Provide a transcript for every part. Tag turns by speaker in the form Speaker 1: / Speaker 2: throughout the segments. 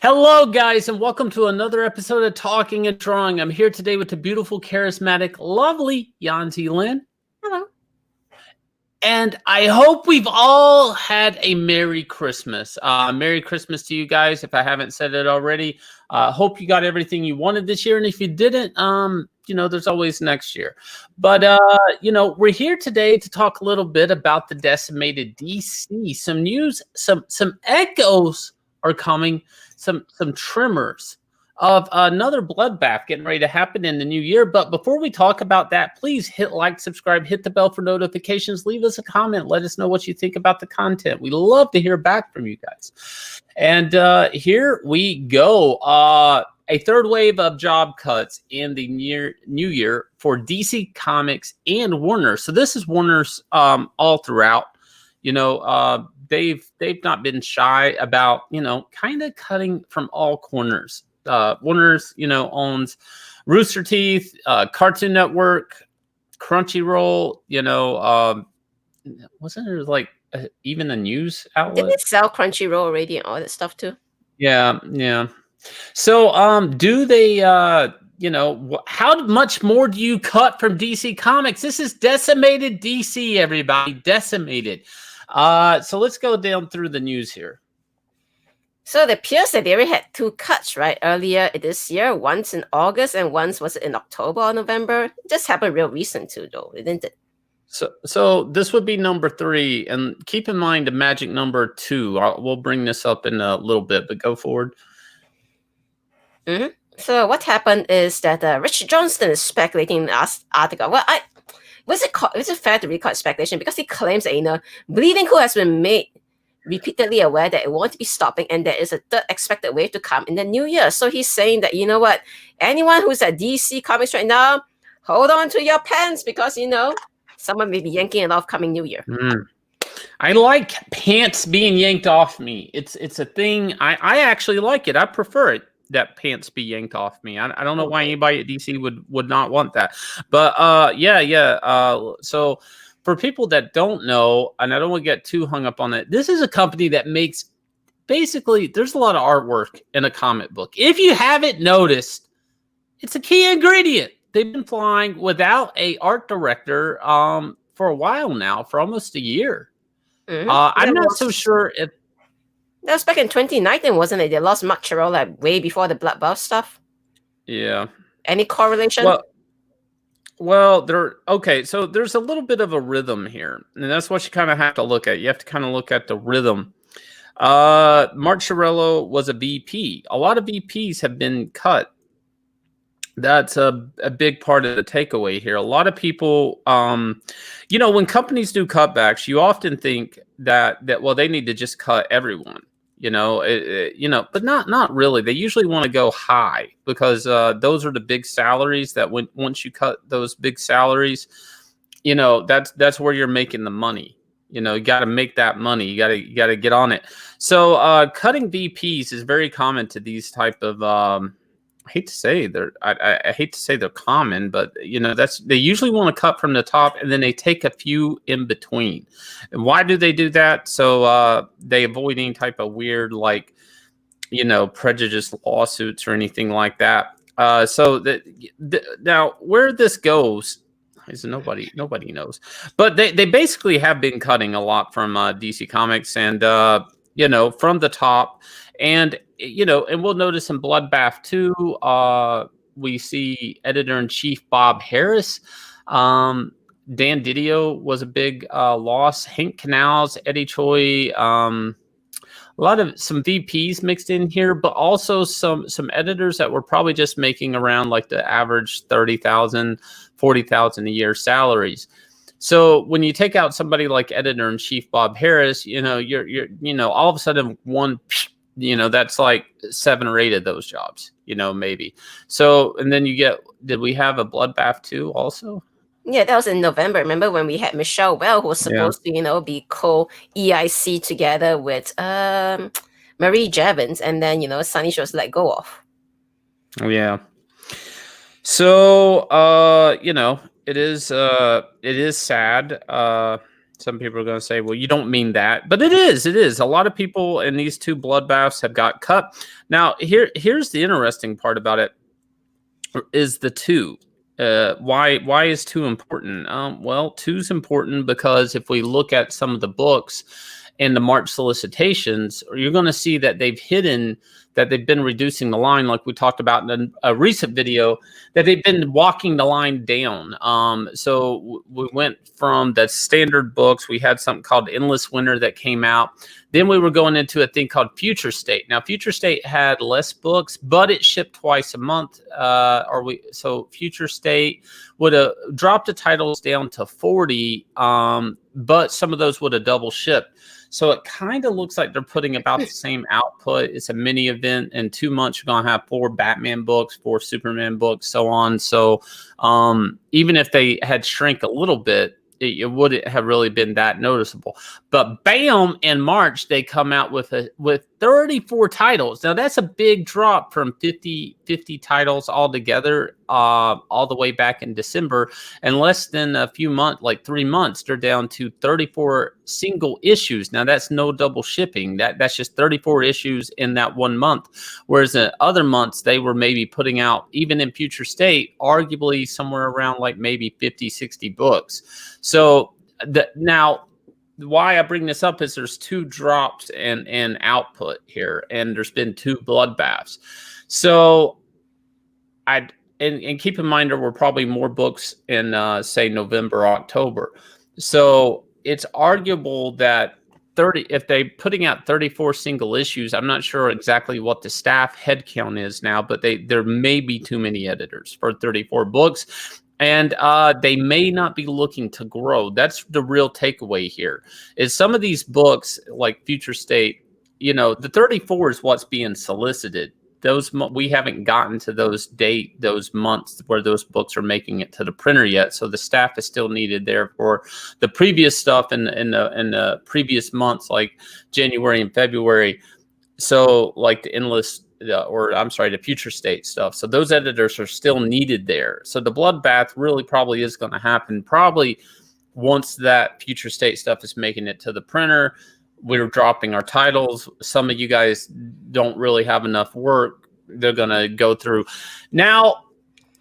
Speaker 1: Hello, guys, and welcome to another episode of Talking and Drawing. I'm here today with the beautiful, charismatic, lovely Yanzi Lynn.
Speaker 2: Hello.
Speaker 1: And I hope we've all had a Merry Christmas. Merry Christmas to you guys, if I haven't said it already. Hope you got everything you wanted this year. And if you didn't, there's always next year. But, we're here today to talk a little bit about the decimated DC. Some news, some echoes are coming, some trimmers of another bloodbath getting ready to happen in the new year. But before we talk about that, please hit like, subscribe, hit the bell for notifications, leave us a comment, let us know what you think about the content. We love to hear back from you guys. And here we go. A third wave of job cuts in the new year for DC Comics and Warner. So this is Warner's all throughout. They've not been shy about, kind of cutting from all corners. Warner's, owns Rooster Teeth, Cartoon Network, Crunchyroll, wasn't there like even a news outlet?
Speaker 2: Didn't it sell Crunchyroll already and all that stuff too?
Speaker 1: Yeah. So, do they, how much more do you cut from DC Comics? This is decimated DC, everybody, decimated. So let's go down through the news here.
Speaker 2: So it appears that they already had two cuts, right? Earlier this year, once in August and once was in October or November. It just happened real recent too, though, didn't it?
Speaker 1: So this would be number 3, and keep in mind the magic number 2. We'll bring this up in a little bit, but go forward.
Speaker 2: Mm-hmm. So what happened is that Richard Johnston is speculating in this article. Well, is it fair to really call it speculation? Because he claims that Bleeding Cool has been made repeatedly aware that it won't be stopping, and there is a third expected wave to come in the new year. So he's saying that, anyone who's at DC Comics right now, hold on to your pants because, someone may be yanking it off coming new year.
Speaker 1: I like pants being yanked off me. It's a thing. I actually like it. I prefer it that pants be yanked off me. I don't know why anybody at DC would not want that. But so for people that don't know, and I don't want to get too hung up on it, this is a company that makes, basically, there's a lot of artwork in a comic book. If you haven't noticed, it's a key ingredient. They've been flying without a art director for a while now, for almost a year.
Speaker 2: Mm-hmm.
Speaker 1: I'm not so sure if...
Speaker 2: That was back in 2019, wasn't it? They lost Mark Chirol like way before the Bloodbath stuff.
Speaker 1: Yeah.
Speaker 2: Any correlation?
Speaker 1: Well, so there's a little bit of a rhythm here, and that's what you kind of have to look at. You have to kind of look at the rhythm. Mark Chiarello was a VP. A lot of VPs have been cut. That's a big part of the takeaway here. A lot of people, when companies do cutbacks, you often think that they need to just cut everyone. But not really. They usually want to go high because those are the big salaries that once you cut those big salaries, that's where you're making the money. You got to make that money. You got to get on it. So cutting VPs is very common to these type of. I hate to say they're common, but they usually want to cut from the top and then they take a few in between. And why do they do that? So they avoid any type of weird prejudice lawsuits or anything like that. Now where this goes is nobody knows. But they basically have been cutting a lot from DC Comics and from the top. And and we'll notice in Bloodbath too, we see editor-in-chief Bob Harris. Dan Didio was a big loss. Hank Canals, Eddie Choi, a lot of some VPs mixed in here, but also some editors that were probably just making around like the average $30,000, $40,000 a year salaries. So when you take out somebody like editor-in-chief Bob Harris, you're all of a sudden that's like 7 or 8 of those jobs, maybe. So, and then did we have a Bloodbath too also?
Speaker 2: Yeah, that was in November. Remember when we had Michelle Well, who was supposed to, be co-EIC together with Marie Jevons, and then, Sunny she was let go of.
Speaker 1: Yeah. So, it is sad. Some people are going to say, well, you don't mean that. But it is. It is. A lot of people in these 2 bloodbaths have got cut. Now, here's the interesting part about it is the 2. Why is 2 important? Well, 2 is important because if we look at some of the books in the March solicitations, you're going to see that they've been reducing the line, like we talked about in a recent video, that they've been walking the line down. So we went from the standard books. We had something called Endless Winter that came out. Then we were going into a thing called Future State. Now, Future State had less books, but it shipped twice a month. So Future State would have dropped the titles down to 40, but some of those would have double shipped. So it kind of looks like they're putting about the same output. It's a mini event. In 2 months, you're going to have 4 Batman books, 4 Superman books, so on. So even if they had shrink a little bit, it wouldn't have really been that noticeable. But bam, in March, they come out with 34 titles. Now, that's a big drop from 50 titles altogether, all the way back in December. In less than a few months, like 3 months, they're down to 34 single issues. Now, that's no double shipping. That's just 34 issues in that 1 month. Whereas in other months, they were maybe putting out, even in Future State, arguably somewhere around like maybe 50, 60 books. So now, why I bring this up is there's 2 drops in output here, and there's been 2 bloodbaths. So and keep in mind there were probably more books in say November or October. So it's arguable that if they're putting out 34 single issues, I'm not sure exactly what the staff headcount is now, but there may be too many editors for 34 books. And they may not be looking to grow. That's the real takeaway here. Is some of these books, like Future State, the 34 is what's being solicited. We haven't gotten to those months where those books are making it to the printer yet. So the staff is still needed there for the previous stuff in the previous months, like January and February. So like the Future State stuff. So those editors are still needed there. So the bloodbath really probably is going to happen probably once that Future State stuff is making it to the printer. We're dropping our titles. Some of you guys don't really have enough work. They're going to go through. Now,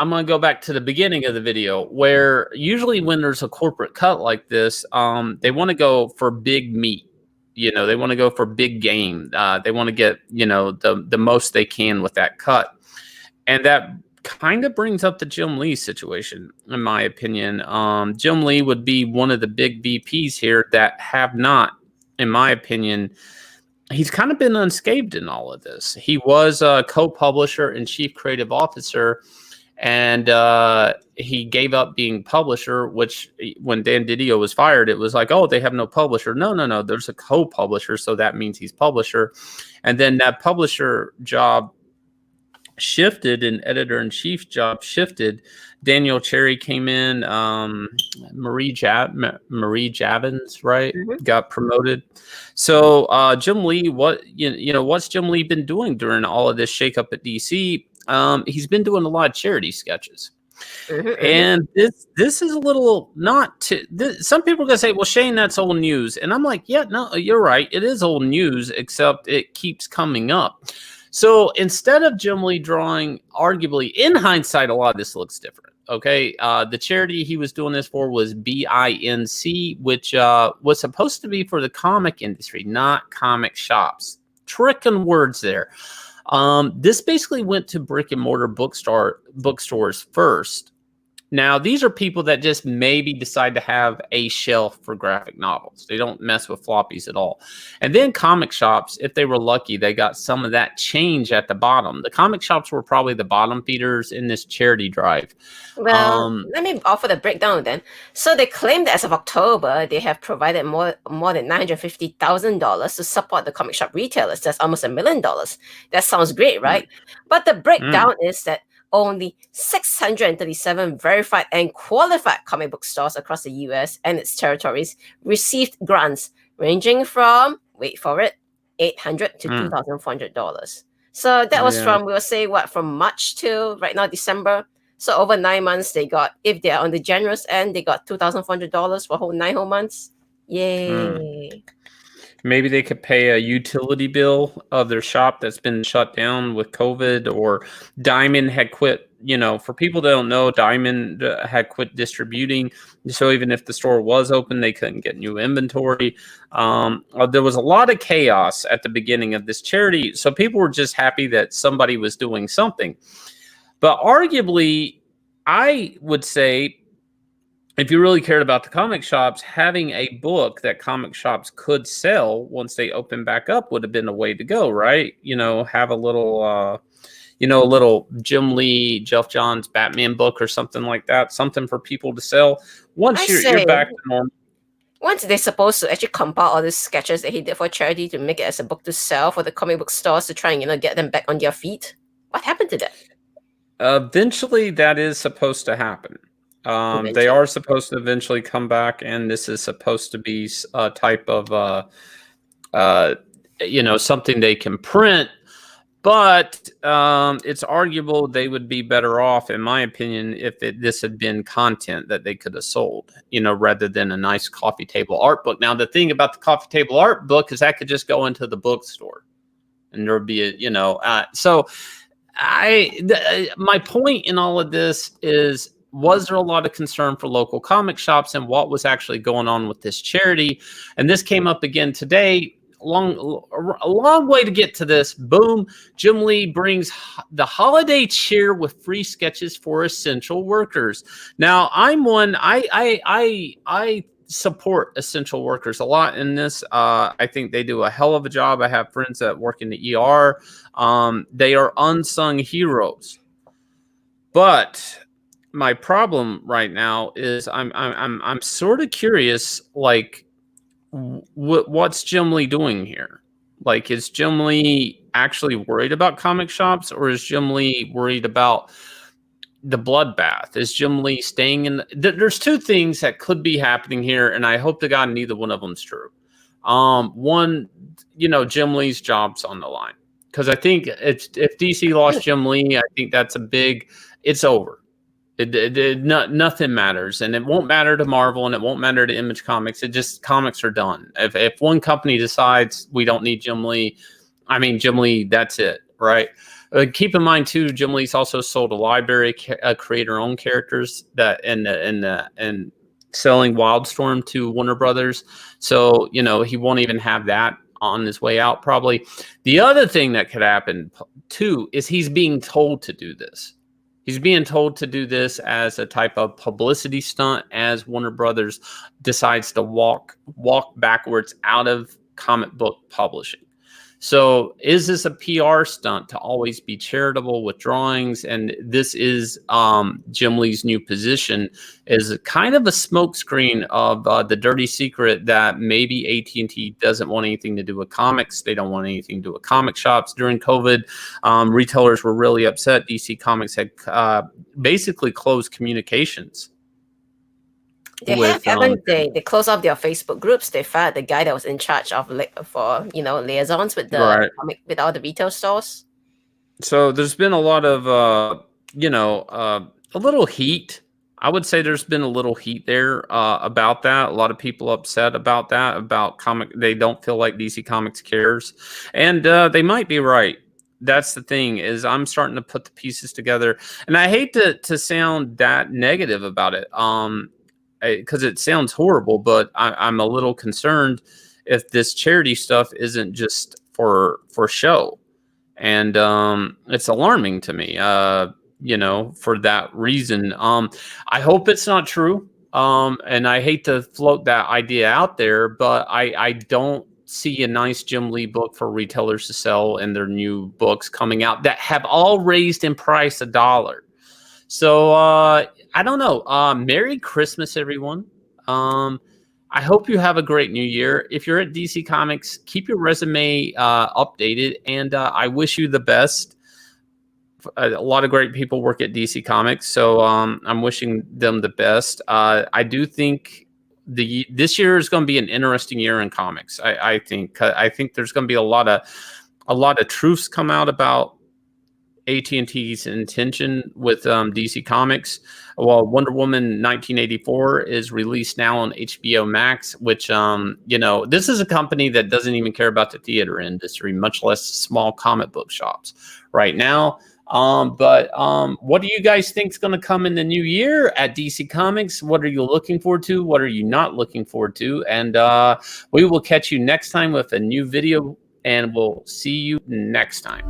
Speaker 1: I'm going to go back to the beginning of the video where usually when there's a corporate cut like this, they want to go for big meat. They want to go for big game. They want to get, the most they can with that cut. And that kind of brings up the Jim Lee situation, in my opinion. Jim Lee would be one of the big VPs here that have not, in my opinion, he's kind of been unscathed in all of this. He was a co-publisher and chief creative officer, and he gave up being publisher, which when Dan Didio was fired, it was like, oh, they have no publisher. No. There's a co-publisher, so that means he's publisher. And then that publisher job shifted and editor-in-chief job shifted. Daniel Cherry came in. Marie Javins, right? Mm-hmm. Got promoted. So Jim Lee, what's Jim Lee been doing during all of this shakeup at DC? He's been doing a lot of charity sketches. Mm-hmm. And this is a little some people are going to say, well, Shane, that's old news. And I'm like, yeah, no, you're right. It is old news, except it keeps coming up. So instead of Jim Lee drawing, arguably, in hindsight, a lot of this looks different. Okay. The charity he was doing this for was BINC, which was supposed to be for the comic industry, not comic shops. Tricking words there. This basically went to brick and mortar bookstores first. Now, these are people that just maybe decide to have a shelf for graphic novels. They don't mess with floppies at all. And then comic shops, if they were lucky, they got some of that change at the bottom. The comic shops were probably the bottom feeders in this charity drive.
Speaker 2: Well, let me offer the breakdown then. So they claim that as of October, they have provided more than $950,000 to support the comic shop retailers. That's almost $1 million. That sounds great, right? But the breakdown is that only 637 verified and qualified comic book stores across the US and its territories received grants ranging from, wait for it, $800 to $2,400. So that was from March to right now, December. So over 9 months, they got, if they're on the generous end, they got $2,400 for 9 whole months. Yay.
Speaker 1: Maybe they could pay a utility bill of their shop that's been shut down with COVID, or Diamond had quit. For people that don't know, Diamond had quit distributing. So even if the store was open, they couldn't get new inventory. There was a lot of chaos at the beginning of this charity. So people were just happy that somebody was doing something. But arguably, I would say, if you really cared about the comic shops, having a book that comic shops could sell once they open back up would have been a way to go, right? Have a little Jim Lee, Jeff Johns Batman book or something like that, something for people to sell once you're back to normal.
Speaker 2: Once they're supposed to actually compile all these sketches that he did for charity to make it as a book to sell for the comic book stores to try and get them back on their feet. What happened to that?
Speaker 1: Eventually, that is supposed to happen. They are supposed to eventually come back, and this is supposed to be a type of something they can print. But it's arguable they would be better off, in my opinion, if this had been content that they could have sold, rather than a nice coffee table art book. Now, the thing about the coffee table art book is that could just go into the bookstore, and there would be my point in all of this is, was there a lot of concern for local comic shops and what was actually going on with this charity? And this came up again today. A long way to get to this. Boom. Jim Lee brings the holiday cheer with free sketches for essential workers. Now, I'm one. I support essential workers a lot in this. I think they do a hell of a job. I have friends that work in the ER. They are unsung heroes. But my problem right now is I'm sort of curious, like, what's Jim Lee doing here? Like, is Jim Lee actually worried about comic shops, or is Jim Lee worried about the Bloodbath? Is Jim Lee staying in there's two things that could be happening here, and I hope to God neither one of them's true. One, Jim Lee's job's on the line, because I think if DC lost Jim Lee, I think that's it's over. Nothing matters, and it won't matter to Marvel, and it won't matter to Image Comics. Comics are done. If one company decides we don't need Jim Lee, Jim Lee, that's it, right? Keep in mind too, Jim Lee's also sold a library, creator-owned characters that and selling Wildstorm to Warner Brothers. So he won't even have that on his way out probably. The other thing that could happen too is he's being told to do this. He's being told to do this as a type of publicity stunt as Warner Brothers decides to walk backwards out of comic book publishing. So is this a PR stunt to always be charitable with drawings? And this is Jim Lee's new position, is kind of a smokescreen of the dirty secret that maybe AT&T doesn't want anything to do with comics. They don't want anything to do with comic shops. During COVID, retailers were really upset. DC Comics had basically closed communications.
Speaker 2: They closed off their Facebook groups. They fired the guy that was in charge of liaisons with with all the retail stores.
Speaker 1: So there's been a lot of a little heat. I would say there's been a little heat there about that. A lot of people upset about that, about they don't feel like DC Comics cares, and they might be right. That's the thing, is I'm starting to put the pieces together, and I hate to sound that negative about it. Because it sounds horrible, but I'm a little concerned if this charity stuff isn't just for show, and it's alarming to me. For that reason, I hope it's not true, and I hate to float that idea out there, but I don't see a nice Jim Lee book for retailers to sell in their new books coming out that have all raised in price $1. So I don't know. Merry Christmas, everyone. I hope you have a great new year. If you're at DC Comics, keep your resume updated, and I wish you the best. A lot of great people work at DC Comics, so I'm wishing them the best. I do think this year is going to be an interesting year in comics. I think there's going to be a lot of truths come out about AT&T's intention with DC Comics. Well, Wonder Woman 1984 is released now on HBO Max, which you know, this is a company that doesn't even care about the theater industry, much less small comic book shops right now. But what do you guys think is going to come in the new year at DC Comics? What are you looking forward to? What are you not looking forward to? And we will catch you next time with a new video, and we'll see you next time.